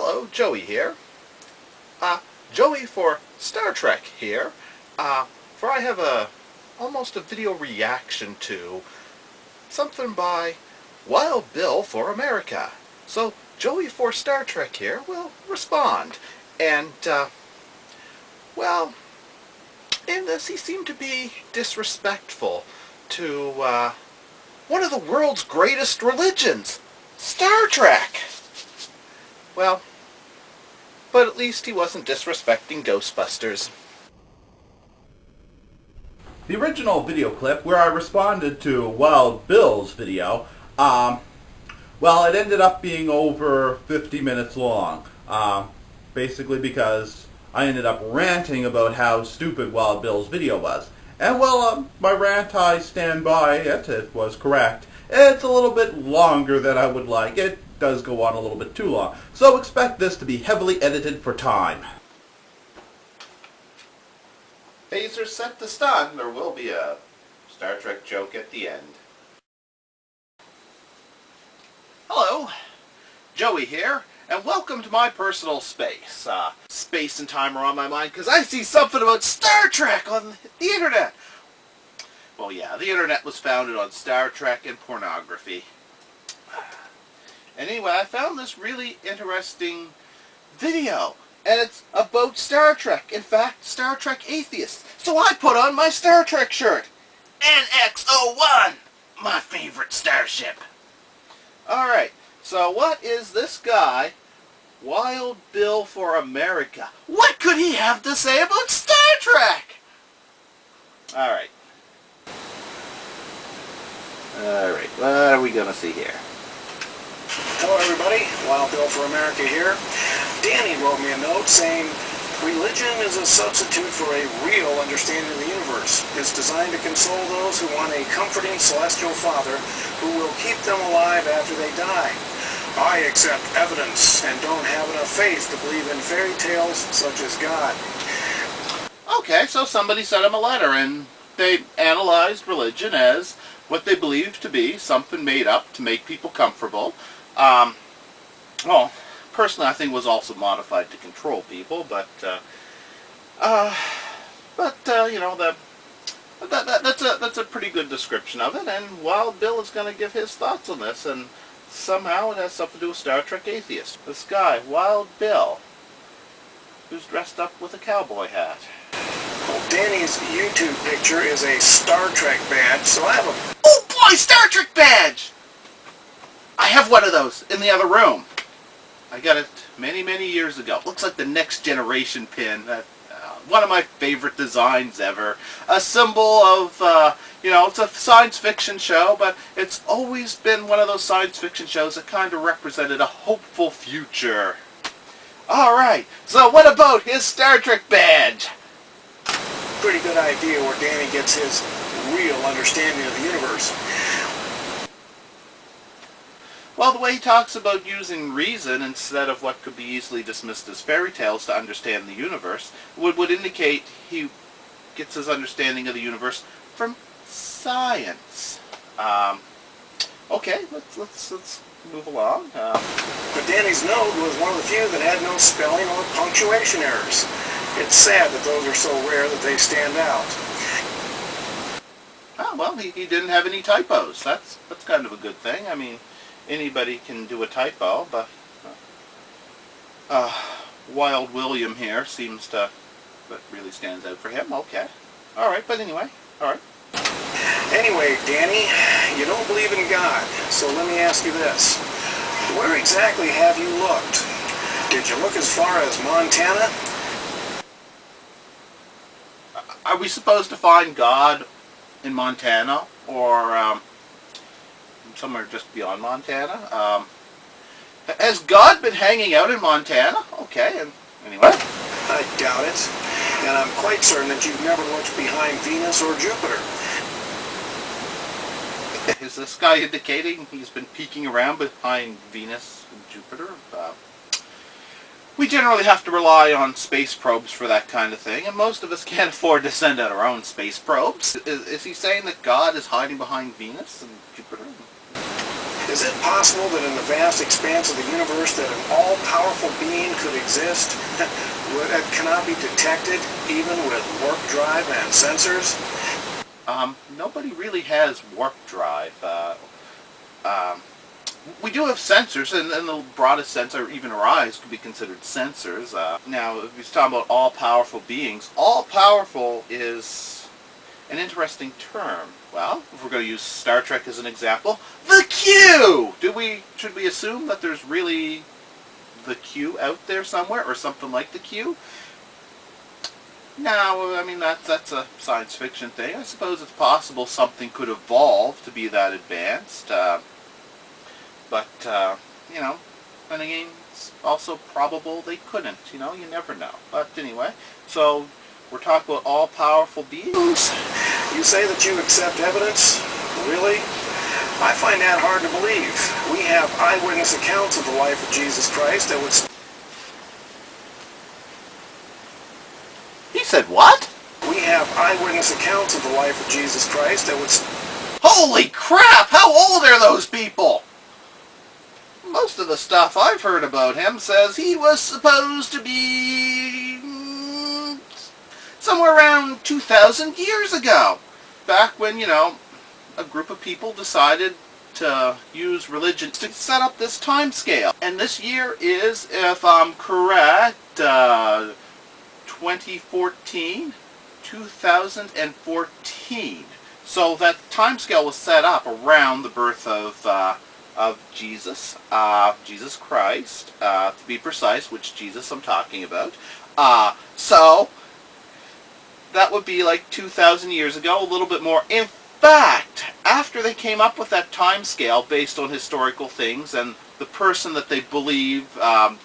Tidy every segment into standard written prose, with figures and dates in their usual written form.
Hello, Joey here. Joey for Star Trek here. For I have almost a video reaction to something by Wild Bill for America. So Joey for Star Trek here will respond. And, well, in this he seemed to be disrespectful to one of the world's greatest religions, Star Trek. Well, but at least he wasn't disrespecting Ghostbusters. The original video clip where I responded to Wild Bill's video, well, it ended up being over 50 minutes long. Basically because I ended up ranting about how stupid Wild Bill's video was. And well, my rant, I stand by it. It was correct. It's a little bit longer than I would like. It does go on a little bit too long. So expect this to be heavily edited for time. Phaser set to stun. There will be a Star Trek joke at the end. Hello, Joey here, and welcome to my personal space. Space and time are on my mind because I see something about Star Trek on the internet. Well, yeah, the internet was founded on Star Trek and pornography. And anyway, I found this really interesting video, and it's about Star Trek. In fact, Star Trek Atheists. So I put on my Star Trek shirt. NX-01, my favorite starship. Alright, so what is this guy, Wild Bill for America? What could he have to say about Star Trek? Alright, what are we going to see here? Hello everybody, Wild Bill for America here. Danny wrote me a note saying, religion is a substitute for a real understanding of the universe. It's designed to console those who want a comforting celestial father who will keep them alive after they die. I accept evidence and don't have enough faith to believe in fairy tales such as God. Okay, so somebody sent him a letter and they analyzed religion as what they believed to be something made up to make people comfortable. Well, personally, I think it was also modified to control people, but you know, that's a pretty good description of it, and Wild Bill is going to give his thoughts on this, and somehow it has something to do with Star Trek Atheists. This guy, Wild Bill, who's dressed up with a cowboy hat. Well, Danny's YouTube picture is a Star Trek badge, so I have a... Oh boy, Star Trek badge! I have one of those in the other room. I got it many, many years ago. Looks like the Next Generation pin. One of my favorite designs ever. A symbol of, you know, it's a science fiction show, but it's always been one of those science fiction shows that kind of represented a hopeful future. Alright, so what about his Star Trek badge? Pretty good idea where Danny gets his real understanding of the universe. Well, the way he talks about using reason instead of what could be easily dismissed as fairy tales to understand the universe would indicate he gets his understanding of the universe from science. Okay, let's move along. But Danny's note was one of the few that had no spelling or punctuation errors. It's sad that those are so rare that they stand out. Oh, well, he didn't have any typos. That's kind of a good thing. I mean, anybody can do a typo, but Wild William here seems to, that really stands out for him. Okay. Alright, but anyway, alright. Anyway, Danny, you don't believe in God, so let me ask you this. Where exactly have you looked? Did you look as far as Montana? Are we supposed to find God in Montana, or somewhere just beyond Montana? Has God been hanging out in Montana? Okay, and anyway. I doubt it, and I'm quite certain that you've never looked behind Venus or Jupiter. Is this guy indicating he's been peeking around behind Venus and Jupiter? We generally have to rely on space probes for that kind of thing, and most of us can't afford to send out our own space probes. Is he saying that God is hiding behind Venus and Jupiter? Is it possible that in the vast expanse of the universe that an all-powerful being could exist that cannot be detected even with warp drive and sensors? Nobody really has warp drive. We do have sensors, and the broadest sense, or even our eyes, could be considered sensors. Now, if you're talking about all-powerful beings, all-powerful is an interesting term. Well, if we're going to use Star Trek as an example, the Q! Should we assume that there's really the Q out there somewhere, or something like the Q? No, I mean, that's a science fiction thing. I suppose it's possible something could evolve to be that advanced. But, then again, it's also probable they couldn't. You never know. But anyway, so we're talking about all-powerful beings. You say that you accept evidence? Really? I find that hard to believe. We have eyewitness accounts of the life of Jesus Christ that would... He said what? We have eyewitness accounts of the life of Jesus Christ that would... Holy crap! How old are those people? Most of the stuff I've heard about him says he was supposed to be somewhere around 2,000 years ago. Back when, a group of people decided to use religion to set up this time scale. And this year is, if I'm correct, 2014. So that time scale was set up around the birth of Jesus, Jesus Christ, to be precise, which Jesus I'm talking about. So that would be like 2,000 years ago, a little bit more. In fact, after they came up with that time scale based on historical things and the person that they believe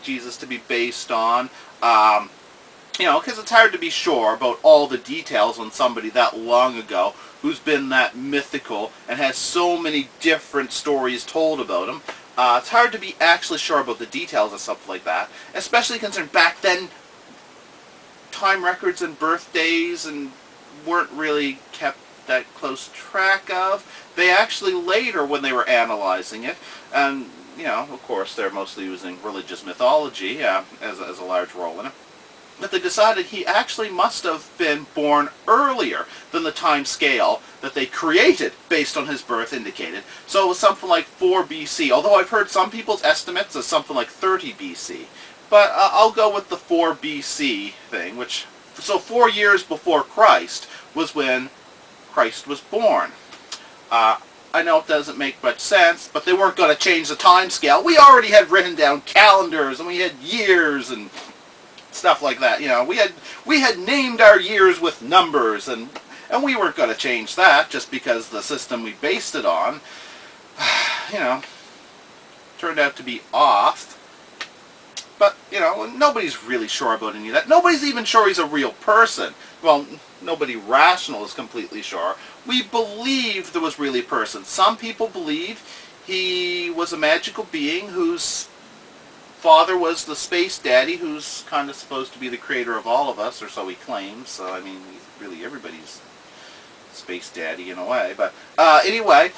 Jesus to be based on, because it's hard to be sure about all the details on somebody that long ago who's been that mythical and has so many different stories told about him. It's hard to be actually sure about the details of something like that, especially considering back then time records and birthdays and weren't really kept that close track of. They actually later, when they were analyzing it, and of course they're mostly using religious mythology as a large role in it, that they decided he actually must have been born earlier than the time scale that they created based on his birth indicated. So it was something like 4 BC, although I've heard some people's estimates as something like 30 BC. But I'll go with the 4 BC thing, so 4 years before Christ was when Christ was born. I know it doesn't make much sense, but they weren't going to change the time scale. We already had written down calendars, and we had years and stuff like that. We had named our years with numbers, and we weren't going to change that just because the system we based it on, turned out to be off. But, nobody's really sure about any of that. Nobody's even sure he's a real person. Well, nobody rational is completely sure. We believe there was really a person. Some people believe he was a magical being whose father was the space daddy, who's kind of supposed to be the creator of all of us, or so he claims. So, I mean, he's really everybody's space daddy in a way. But anyway,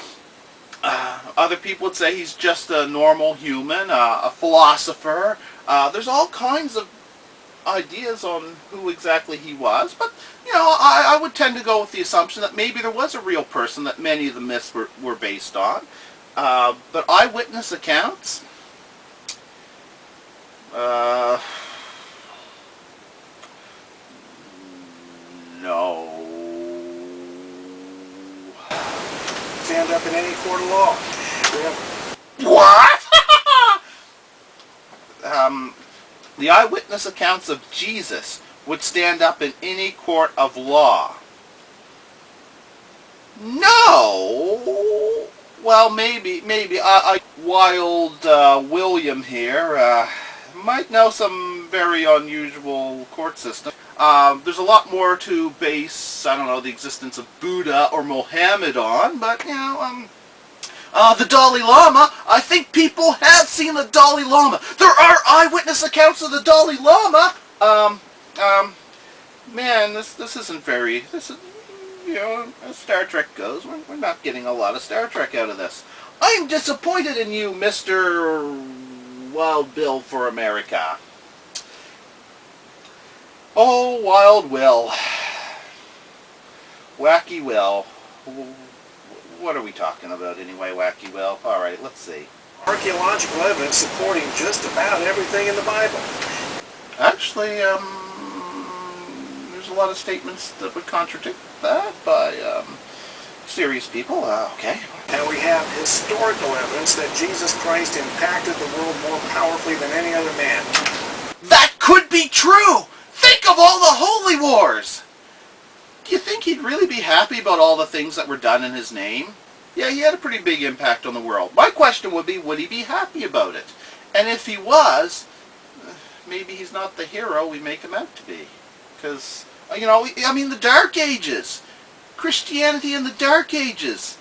other people would say he's just a normal human, a philosopher. There's all kinds of ideas on who exactly he was, but I would tend to go with the assumption that maybe there was a real person that many of the myths were based on. But eyewitness accounts, no. Stand up in any court of law. What? The eyewitness accounts of Jesus would stand up in any court of law. No. Well, maybe. Wild William here might know some very unusual court system. There's a lot more to base, the existence of Buddha or Mohammed on, but, the Dalai Lama, I think people have seen the Dalai Lama. There are eyewitness accounts of the Dalai Lama. Man, this isn't as Star Trek goes, we're not getting a lot of Star Trek out of this. I'm disappointed in you, Mr. Wild Bill for America. Oh, Wild Will. Wacky Will. What are we talking about anyway, Wacky Will? Alright, let's see. Archaeological evidence supporting just about everything in the Bible. Actually, there's a lot of statements that would contradict that by serious people. Okay. And we have historical evidence that Jesus Christ impacted the world more powerfully than any other man. That could be true! Think of all the holy wars! Do you think he'd really be happy about all the things that were done in his name? Yeah, he had a pretty big impact on the world. My question would he be happy about it? And if he was, maybe he's not the hero we make him out to be. Because, the Dark Ages. Christianity in the Dark Ages.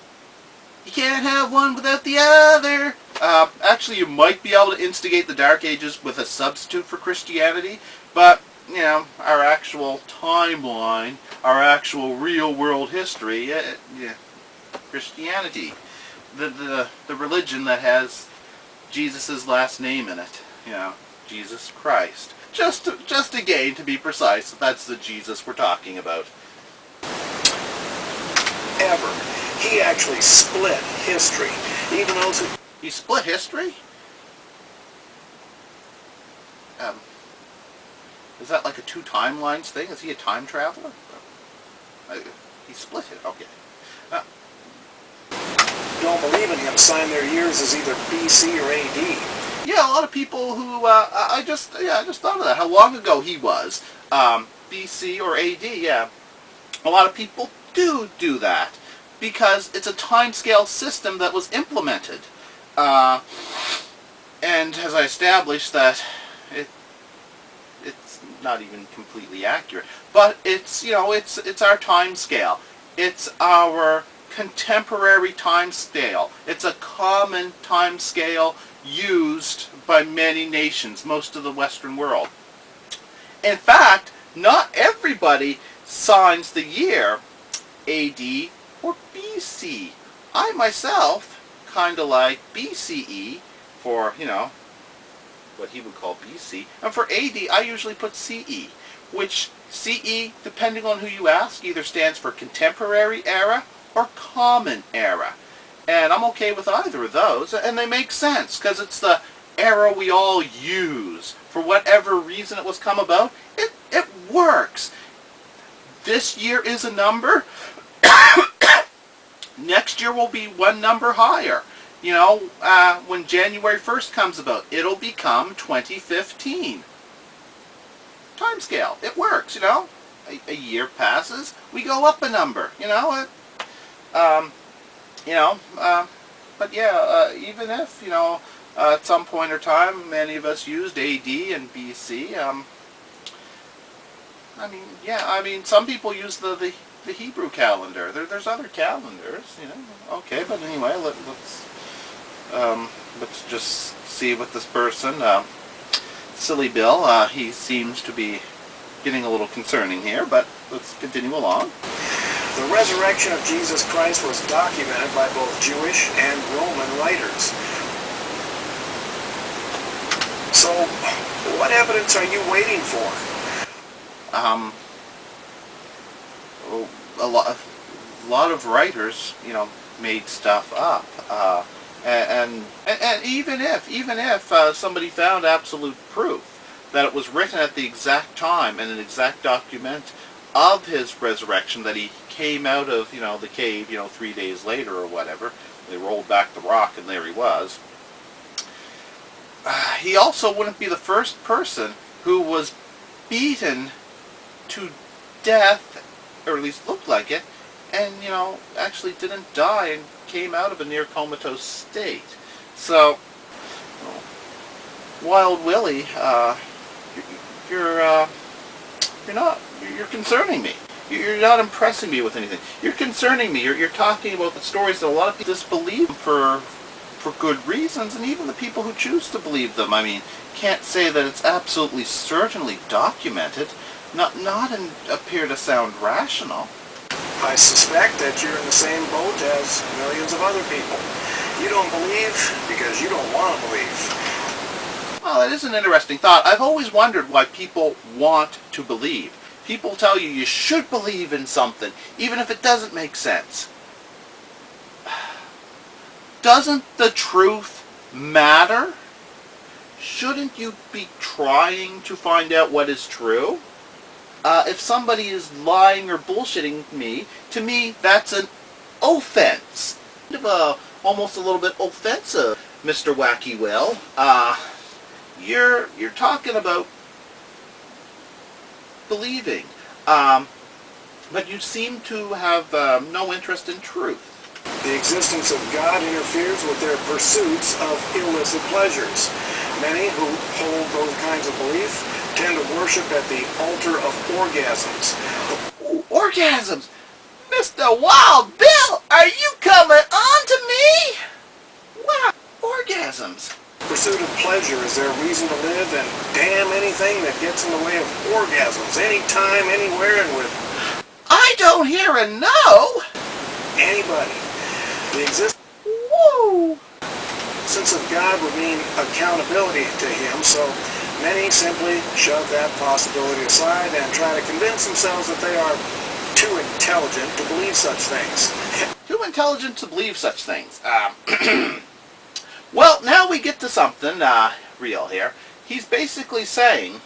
You can't have one without the other. Actually, you might be able to instigate the Dark Ages with a substitute for Christianity, but, our actual timeline, our actual real-world history, Christianity, the religion that has Jesus' last name in it, Jesus Christ. Just again, to be precise, that's the Jesus we're talking about. Ever. He actually split history. Even those who... He split history? Is that like a two timelines thing? Is he a time traveler? He split it. Okay. don't believe in him sign their years as either BC or AD. Yeah, a lot of people who I just thought of that. How long ago he was, BC or AD? Yeah, a lot of people do that because it's a timescale system that was implemented, and as I established that it's not even completely accurate, but it's it's our time scale. It's our contemporary time scale. It's a common time scale used by many nations, most of the Western world. In fact, not everybody signs the year AD or BC. I myself kind of like BCE for, what he would call BC. And for AD, I usually put CE, which CE, depending on who you ask, either stands for contemporary era or common era. And I'm okay with either of those, and they make sense, because it's the era we all use. For whatever reason it was come about, it works. This year is a number. Next year will be one number higher. When January 1st comes about, it'll become 2015. Timescale. It works, A year passes, we go up a number, but yeah, even if, at some point or time, many of us used AD and BC, some people use the Hebrew calendar. There's other calendars, Okay, but anyway, let's just see what this person, Silly Bill, he seems to be getting a little concerning here, but let's continue along. The resurrection of Jesus Christ was documented by both Jewish and Roman writers. So, what evidence are you waiting for? A lot of writers, made stuff up, and even if somebody found absolute proof that it was written at the exact time and an exact document of his resurrection, that he came out of, the cave, 3 days later or whatever, they rolled back the rock and there he was. He also wouldn't be the first person who was beaten to death, or at least looked like it, and, actually didn't die and came out of a near comatose state. So, Wild Willie, you're concerning me. You're not impressing me with anything. You're concerning me. You're talking about the stories that a lot of people disbelieve for good reasons, and even the people who choose to believe them, can't say that it's absolutely certainly documented, not appear to sound rational. I suspect that you're in the same boat as millions of other people. You don't believe because you don't want to believe. Well, that is an interesting thought. I've always wondered why people want to believe. People tell you you should believe in something, even if it doesn't make sense. Doesn't the truth matter? Shouldn't you be trying to find out what is true? If somebody is lying or bullshitting me, to me that's an offense. Almost a little bit offensive, Mr. Wacky Will. You're talking about believing, but you seem to have no interest in truth. The existence of God interferes with their pursuits of illicit pleasures. Many who hold those kinds of beliefs tend to worship at the altar of orgasms. Ooh, orgasms! Mr. Wild Bill, are you coming on to me? Wow, orgasms. Pursuit of pleasure is their reason to live, and damn anything that gets in the way of orgasms, anytime, anywhere, and with I don't hear a no. anybody. The existence Woo! of God would mean accountability to him, so many simply shove that possibility aside and try to convince themselves that they are too intelligent to believe such things. Too intelligent to believe such things. Well, now we get to something real here. He's basically saying,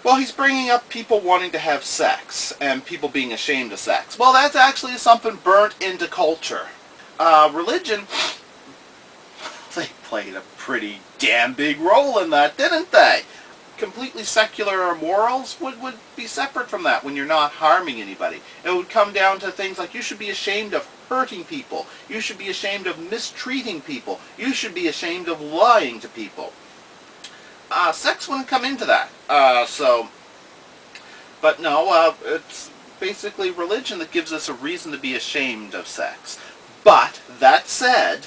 well, he's bringing up people wanting to have sex and people being ashamed of sex. Well, that's actually something burnt into culture. Religion, they played a pretty damn big role in that, didn't they? Completely secular morals would be separate from that when you're not harming anybody. It would come down to things like you should be ashamed of hurting people. You should be ashamed of mistreating people. You should be ashamed of lying to people. Sex wouldn't come into that. But no, it's basically religion that gives us a reason to be ashamed of sex. But that said,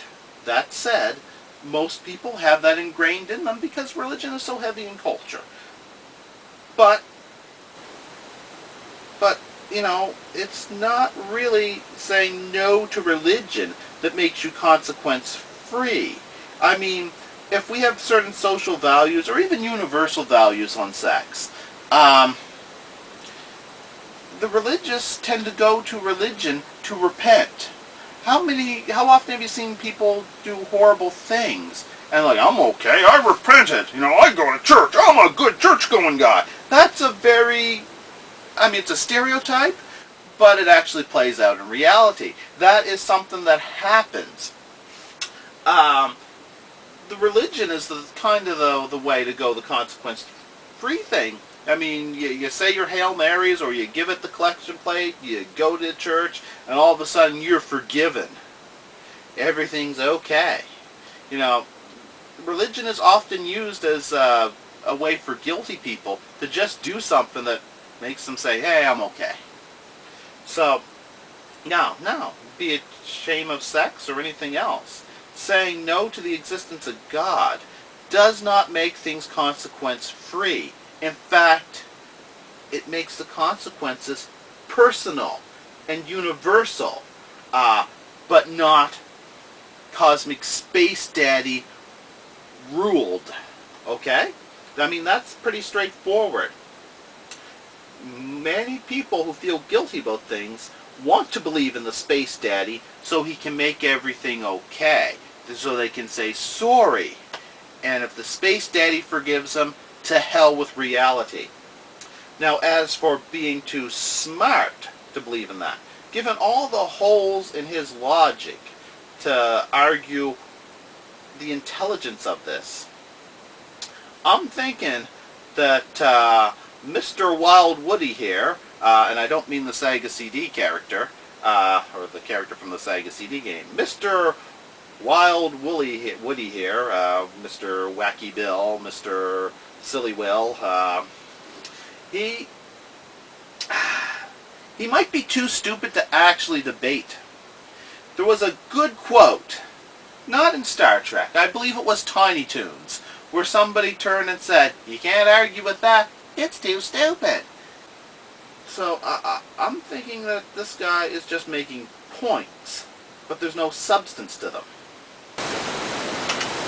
most people have that ingrained in them because religion is so heavy in culture. But you know, it's not really saying no to religion that makes you consequence-free. I mean, if we have certain social values or even universal values on sex, the religious tend to go to religion to repent. How often have you seen people do horrible things and like, I'm okay, I repented, I go to church, I'm a good church-going guy. That's it's a stereotype, but it actually plays out in reality. That is something that happens. The religion is the way to go, the consequence-free thing. I mean, you say your Hail Marys or you give it the collection plate, you go to church, and all of a sudden you're forgiven. Everything's okay. Religion is often used as a way for guilty people to just do something that makes them say, hey, I'm okay. So, no, be it shame of sex or anything else. Saying no to the existence of God does not make things consequence-free. In fact, it makes the consequences personal and universal, but not cosmic space daddy ruled. Okay? I mean, that's pretty straightforward. Many people who feel guilty about things want to believe in the space daddy so he can make everything okay. So they can say sorry. And if the space daddy forgives them, to hell with reality. Now, as for being too smart to believe in that, given all the holes in his logic to argue the intelligence of this, I'm thinking that Mr. Wild Woody here, and I don't mean the Sega CD character, or the character from the Sega CD game, Mr. Wild Woody here, Mr. Wacky Bill, Mr. Silly Will, he might be too stupid to actually debate. There was a good quote, not in Star Trek, I believe it was Tiny Toons, where somebody turned and said, you can't argue with that, it's too stupid. So I'm thinking that this guy is just making points. but there's no substance to them.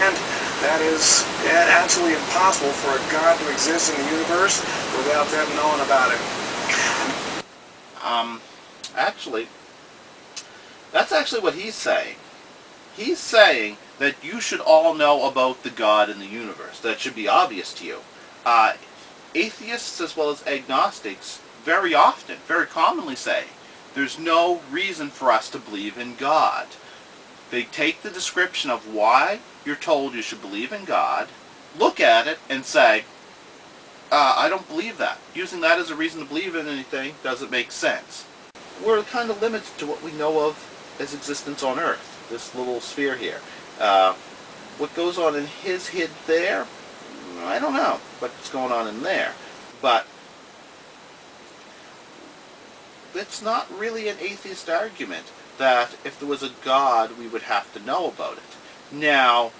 And that is absolutely impossible for a God to exist in the universe without them knowing about it. Actually, that's actually what he's saying. He's saying that you should all know about the God in the universe. That should be obvious to you. Atheists as well as agnostics very often, very commonly say, there's no reason for us to believe in God. They take the description of why you're told you should believe in God, look at it, and say, I don't believe that. Using that as a reason to believe in anything doesn't make sense. We're kind of limited to what we know of as existence on Earth, this little sphere here. What goes on in his head there, I don't know what's going on in there. But it's not really an atheist argument that if there was a God, we would have to know about it. Now,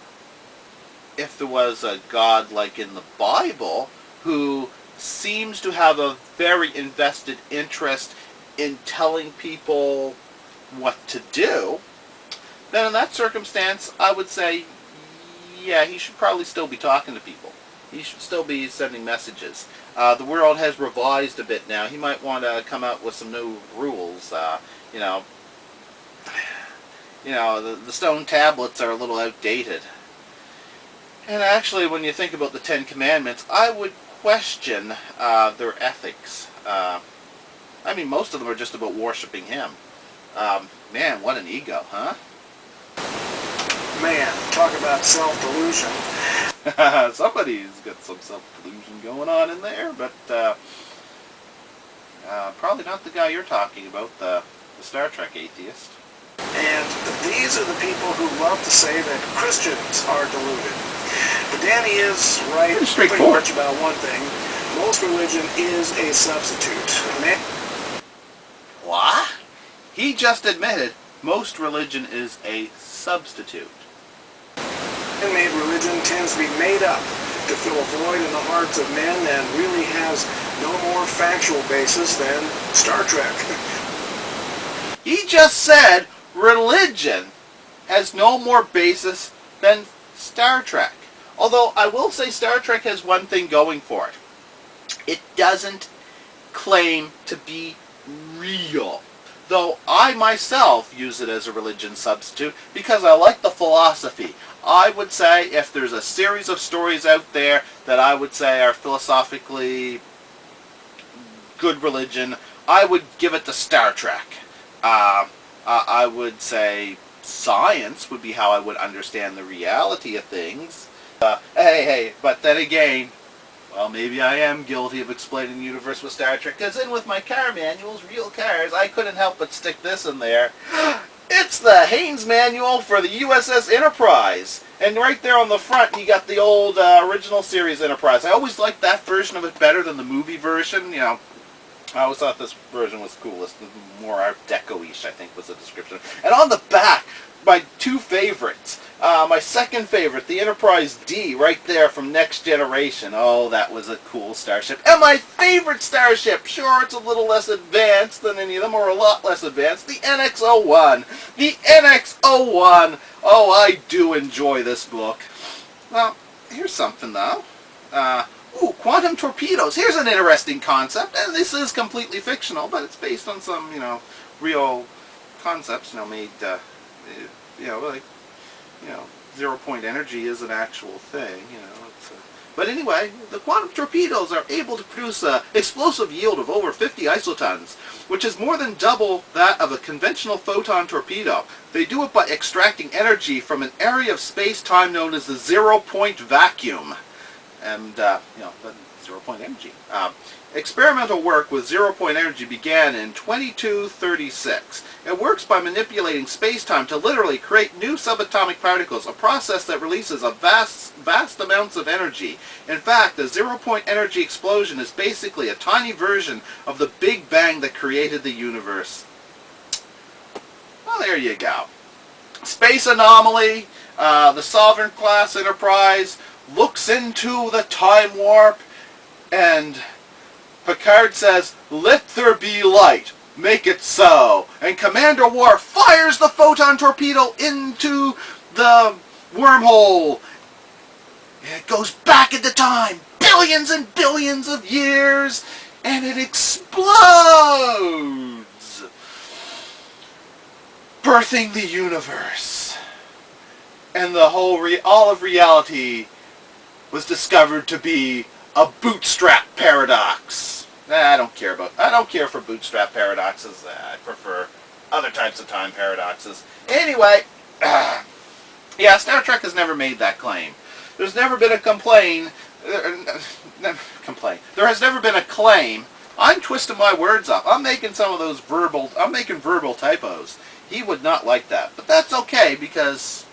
if there was a God like in the Bible, who seems to have a very invested interest in telling people what to do, then in that circumstance, I would say, yeah, he should probably still be talking to people. He should still be sending messages. The world has revised a bit now. He might want to come out with some new rules. The stone tablets are a little outdated. And actually, when you think about the Ten Commandments, I would question their ethics. Most of them are just about worshiping him. Man, what an ego, huh? Man, talk about self-delusion. Somebody's got some self-delusion going on in there, but probably not the guy you're talking about, the Star Trek Atheist. And these are the people who love to say that Christians are deluded. But Danny is right pretty much about one thing. Most religion is a substitute. What? He just admitted most religion is a substitute. Man-made religion tends to be made up to fill a void in the hearts of men and really has no more factual basis than Star Trek. He just said religion has no more basis than Star Trek. Although I will say Star Trek has one thing going for it. It doesn't claim to be real. Though I myself use it as a religion substitute because I like the philosophy. I would say if there's a series of stories out there that I would say are philosophically good religion, I would give it to Star Trek. I would say science would be how I would understand the reality of things. But then again, well, maybe I am guilty of explaining the universe with Star Trek, because in with my car manuals, real cars, I couldn't help but stick this in there. It's the Haynes manual for the USS Enterprise. And right there on the front, you got the old original series Enterprise. I always liked that version of it better than the movie version. I always thought this version was coolest. More Art Deco-ish, I think, was the description. And on the back, my two favorites. My second favorite, the Enterprise D, right there from Next Generation. Oh, that was a cool starship. And my favorite starship, sure, it's a little less advanced than any of them, or a lot less advanced, the NX-01. The NX-01. Oh, I do enjoy this book. Well, here's something, though. Quantum torpedoes. Here's an interesting concept, and this is completely fictional, but it's based on some, real concepts, made, zero-point energy is an actual thing, But anyway, the quantum torpedoes are able to produce an explosive yield of over 50 isotons, which is more than double that of a conventional photon torpedo. They do it by extracting energy from an area of space-time known as the zero-point vacuum. And, the zero-point energy. Experimental work with zero-point energy began in 2236. It works by manipulating space-time to literally create new subatomic particles, a process that releases a vast amounts of energy. In fact, the zero-point energy explosion is basically a tiny version of the Big Bang that created the universe. Well, there you go. Space anomaly, the Sovereign class Enterprise looks into the time warp, and Picard says, "Let there be light." make it so. And Commander Worf fires the photon torpedo into the wormhole. And it goes back into time, billions and billions of years, and it explodes, birthing the universe. And the whole all of reality was discovered to be a bootstrap paradox. I don't care for bootstrap paradoxes. I prefer other types of time paradoxes. Anyway, yeah, Star Trek has never made that claim. There's never been a complaint. There has never been a claim. I'm twisting my words up. I'm making verbal typos. He would not like that. But that's okay because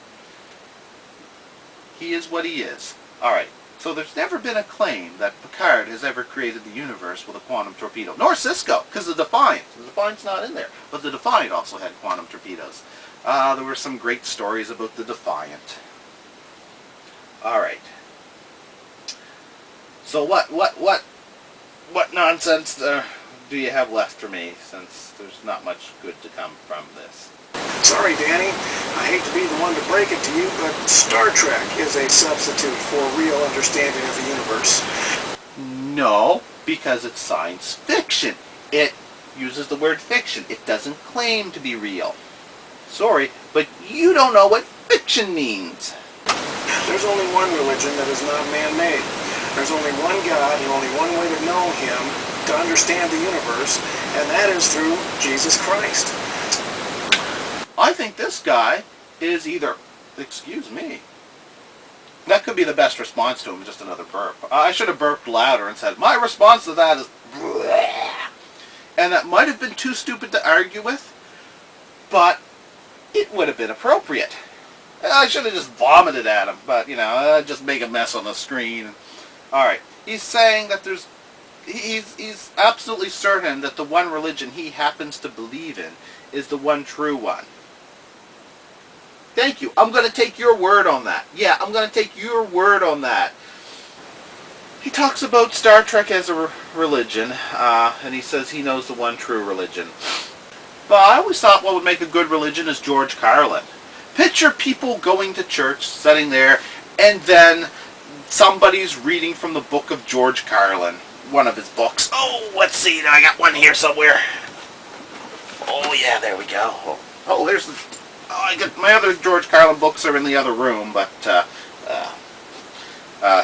he is what he is. Alright, so there's never been a claim that Picard has ever created the universe with a quantum torpedo. Nor Cisco, because the Defiant. The Defiant's not in there. But the Defiant also had quantum torpedoes. There were some great stories about the Defiant. Alright. So what nonsense do you have left for me, since there's not much good to come from this? Sorry, Danny. I hate to be the one to break it to you, but Star Trek is a substitute for real understanding of the universe. No, because it's science fiction. It uses the word fiction. It doesn't claim to be real. Sorry, but you don't know what fiction means. There's only one religion that is not man-made. There's only one God and only one way to know Him, to understand the universe, and that is through Jesus Christ. I think this guy is either... Excuse me. That could be the best response to him, just another burp. I should have burped louder and said, my response to that is... And that might have been too stupid to argue with, but it would have been appropriate. I should have just vomited at him, but, just make a mess on the screen. Alright, he's saying that he's absolutely certain that the one religion he happens to believe in is the one true one. Thank you. I'm going to take your word on that. Yeah, I'm going to take your word on that. He talks about Star Trek as a religion, and he says he knows the one true religion. But I always thought what would make a good religion is George Carlin. Picture people going to church, sitting there, and then somebody's reading from the book of George Carlin, one of his books. Oh, let's see, I got one here somewhere. Oh yeah, there we go. Oh, there's the... Oh, I got my other George Carlin books are in the other room, but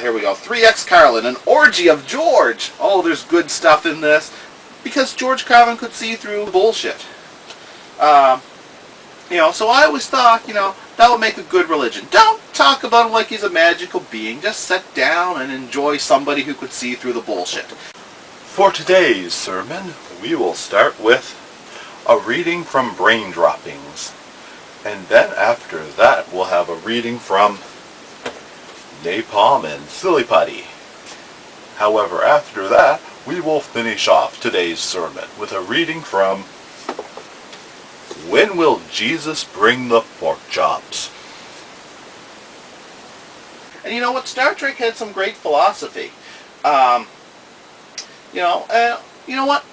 here we go. 3X Carlin, an orgy of George. Oh, there's good stuff in this because George Carlin could see through bullshit. So I always thought, that would make a good religion. Don't talk about him like he's a magical being. Just sit down and enjoy somebody who could see through the bullshit. For today's sermon, we will start with a reading from Brain Droppings. And then after that, we'll have a reading from Napalm and Silly Putty. However, after that, we will finish off today's sermon with a reading from When Will Jesus Bring the Pork Chops? And you know what? Star Trek had some great philosophy. You know what?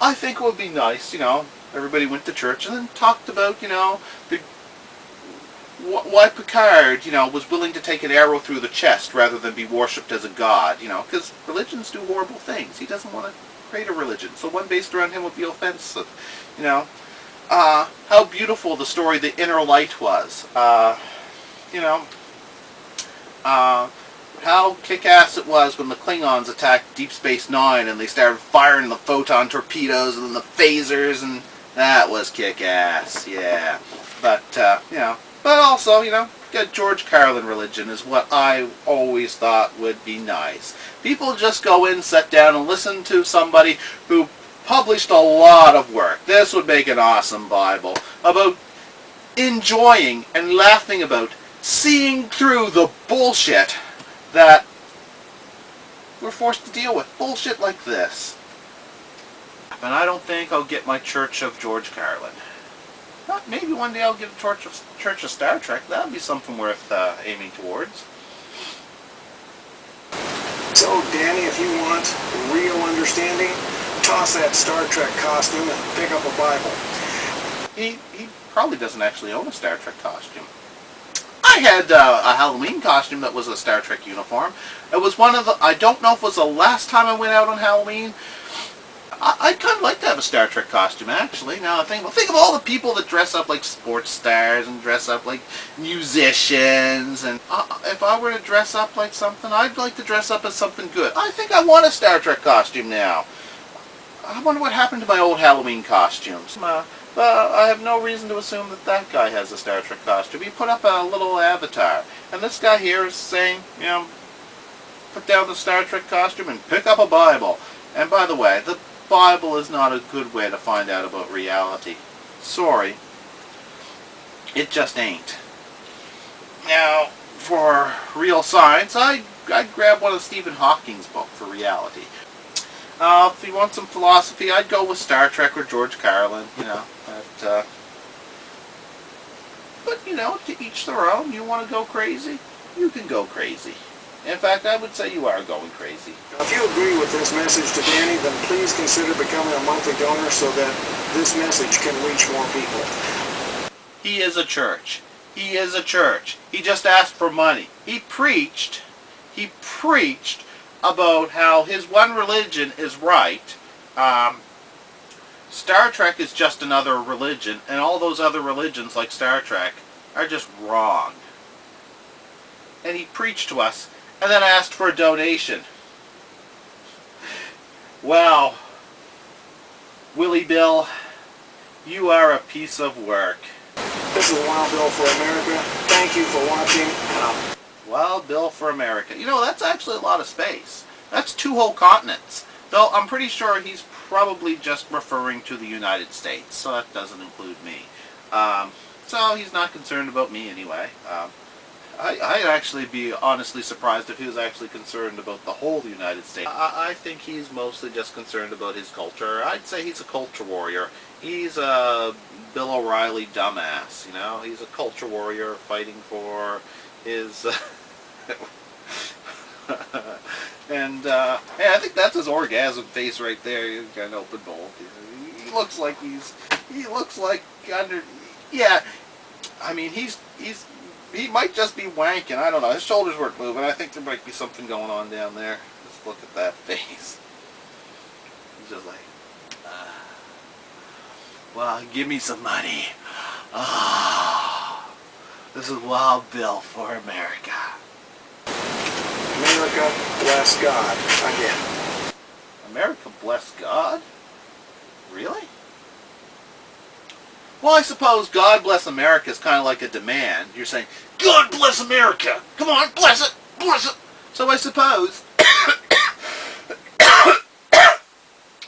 I think it would be nice, everybody went to church and then talked about, why Picard, was willing to take an arrow through the chest rather than be worshipped as a god, because religions do horrible things. He doesn't want to create a religion, so one based around him would be offensive, how beautiful the story The Inner Light was, how kick-ass it was when the Klingons attacked Deep Space Nine and they started firing the photon torpedoes and the phasers, and that was kick-ass, yeah. But, but also, good George Carlin religion is what I always thought would be nice. People just go in, sit down, and listen to somebody who published a lot of work. This would make an awesome Bible about enjoying and laughing about, seeing through the bullshit that we're forced to deal with. Bullshit like this. And I don't think I'll get my Church of George Carlin. Maybe one day I'll get a Church of Star Trek. That would be something worth aiming towards. So, Danny, if you want real understanding, toss that Star Trek costume and pick up a Bible. He probably doesn't actually own a Star Trek costume. I had a Halloween costume that was a Star Trek uniform. It was one of the, I don't know if it was the last time I went out on Halloween. I'd kind of like to have a Star Trek costume, actually. Now, think of all the people that dress up like sports stars and dress up like musicians. And if I were to dress up like something, I'd like to dress up as something good. I think I want a Star Trek costume now. I wonder what happened to my old Halloween costumes. I have no reason to assume that that guy has a Star Trek costume. He put up a little avatar. And this guy here is saying, you know, put down the Star Trek costume and pick up a Bible. And by the way, the Bible is not a good way to find out about reality. Sorry. It just ain't. Now, for real science, I'd grab one of Stephen Hawking's books for reality. If you want some philosophy, I'd go with Star Trek or George Carlin, you know. But, you know, to each their own. You want to go crazy? You can go crazy. In fact, I would say you are going crazy. If you agree with this message to Danny, then please consider becoming a monthly donor so that this message can reach more people. He is a church. He is a church. He just asked for money. He preached about how his one religion is right. Star Trek is just another religion, and all those other religions like Star Trek are just wrong. And he preached to us, and then asked for a donation. Wow. Willie Bill, you are a piece of work. This is Wild Bill for America. Thank you for watching. Wild Bill for America. You know, that's actually a lot of space. That's 2 whole continents. Though I'm pretty sure he's probably just referring to the United States, so that doesn't include me. So he's not concerned about me anyway. I'd actually be honestly surprised if he was actually concerned about the whole United States. I think he's mostly just concerned about his culture. I'd say he's a culture warrior. He's a Bill O'Reilly dumbass, you know? He's a culture warrior fighting for his... and yeah, I think that's his orgasm face right there. He's got an open bowl. He looks like under... Yeah, I mean, he might just be wanking. I don't know. His shoulders weren't moving. I think there might be something going on down there. Just look at that face. He's just like, well, give me some money. This is Wild Bill for America. America, bless God. Again. America, bless God? Really? Well, I suppose God bless America is kind of like a demand. You're saying, God bless America! Come on, bless it! Bless it! So I suppose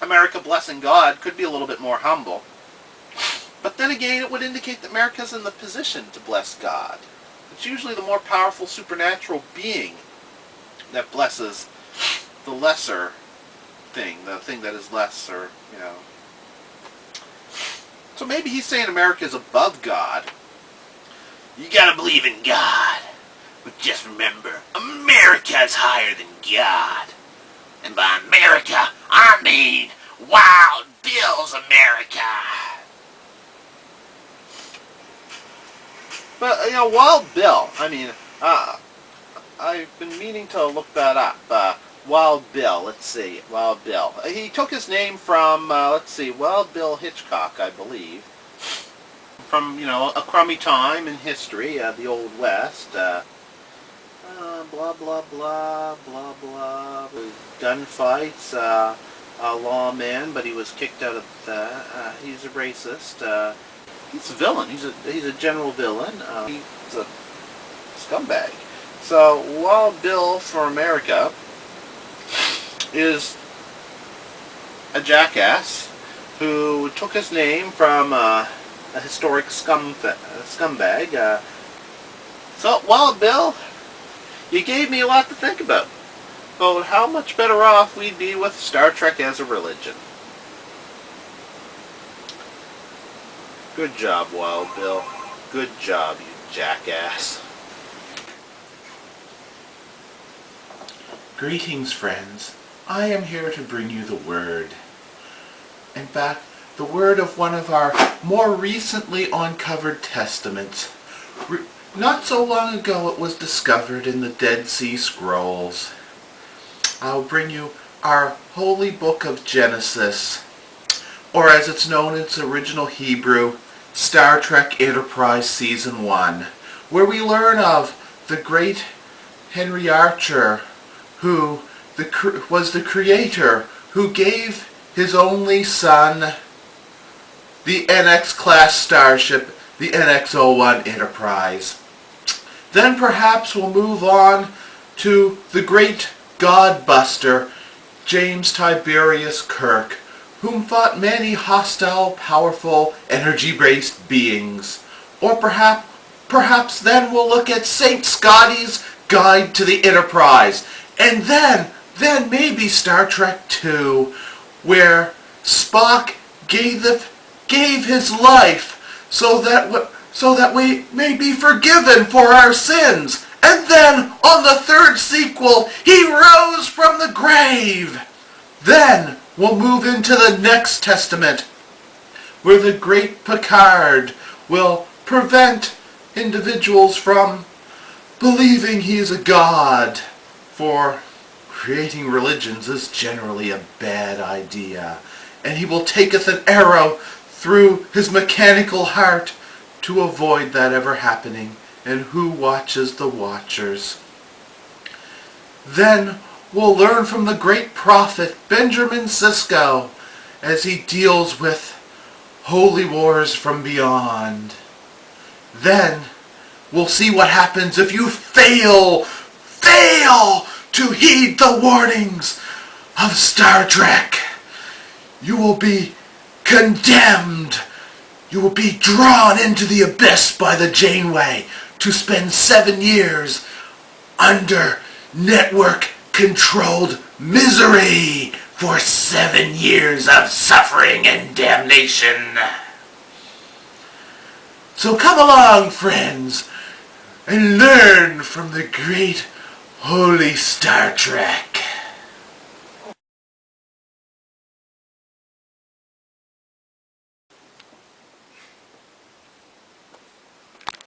America blessing God could be a little bit more humble. But then again, it would indicate that America's in the position to bless God. It's usually the more powerful supernatural being that blesses the lesser thing, the thing that is lesser, you know. So maybe he's saying America is above God. You gotta believe in God. But just remember, America is higher than God. And by America, I mean Wild Bill's America. But, you know, Wild Bill, I mean, I've been meaning to look that up. Wild Bill, let's see, Wild Bill. He took his name from, let's see, Wild Bill Hitchcock, I believe. From, you know, a crummy time in history, the Old West. Blah, blah, blah, blah, blah. Gunfights, a lawman, but he was kicked out of that. He's a racist. He's a villain. He's a general villain. He's a scumbag. So, Wild Bill for America is a jackass who took his name from a historic scumbag. So, Wild Bill, you gave me a lot to think about how much better off we'd be with Star Trek as a religion. Good job, Wild Bill. Good job, you jackass. Greetings, friends. I am here to bring you the word. In fact, the word of one of our more recently uncovered testaments. Not so long ago it was discovered in the Dead Sea Scrolls. I'll bring you our holy book of Genesis, or as it's known in its original Hebrew, Star Trek Enterprise Season 1, where we learn of the great Henry Archer, who was the creator, who gave his only son the NX-class starship, the NX-01 Enterprise. Then perhaps we'll move on to the great God-buster, James Tiberius Kirk, whom fought many hostile, powerful, energy-based beings. Or perhaps then we'll look at St. Scotty's Guide to the Enterprise. And then maybe Star Trek II, where Spock gave his life so that we may be forgiven for our sins. And then, on the third sequel, he rose from the grave. Then we'll move into the next testament, where the great Picard will prevent individuals from believing he is a god, for creating religions is generally a bad idea. And he will taketh an arrow through his mechanical heart to avoid that ever happening. And who watches the watchers? Then we'll learn from the great prophet Benjamin Sisko as he deals with holy wars from beyond. Then we'll see what happens if you fail to heed the warnings of Star Trek. You will be condemned. You will be drawn into the abyss by the Janeway to spend 7 years under network-controlled misery for 7 years of suffering and damnation. So come along, friends, and learn from the great holy Star Trek.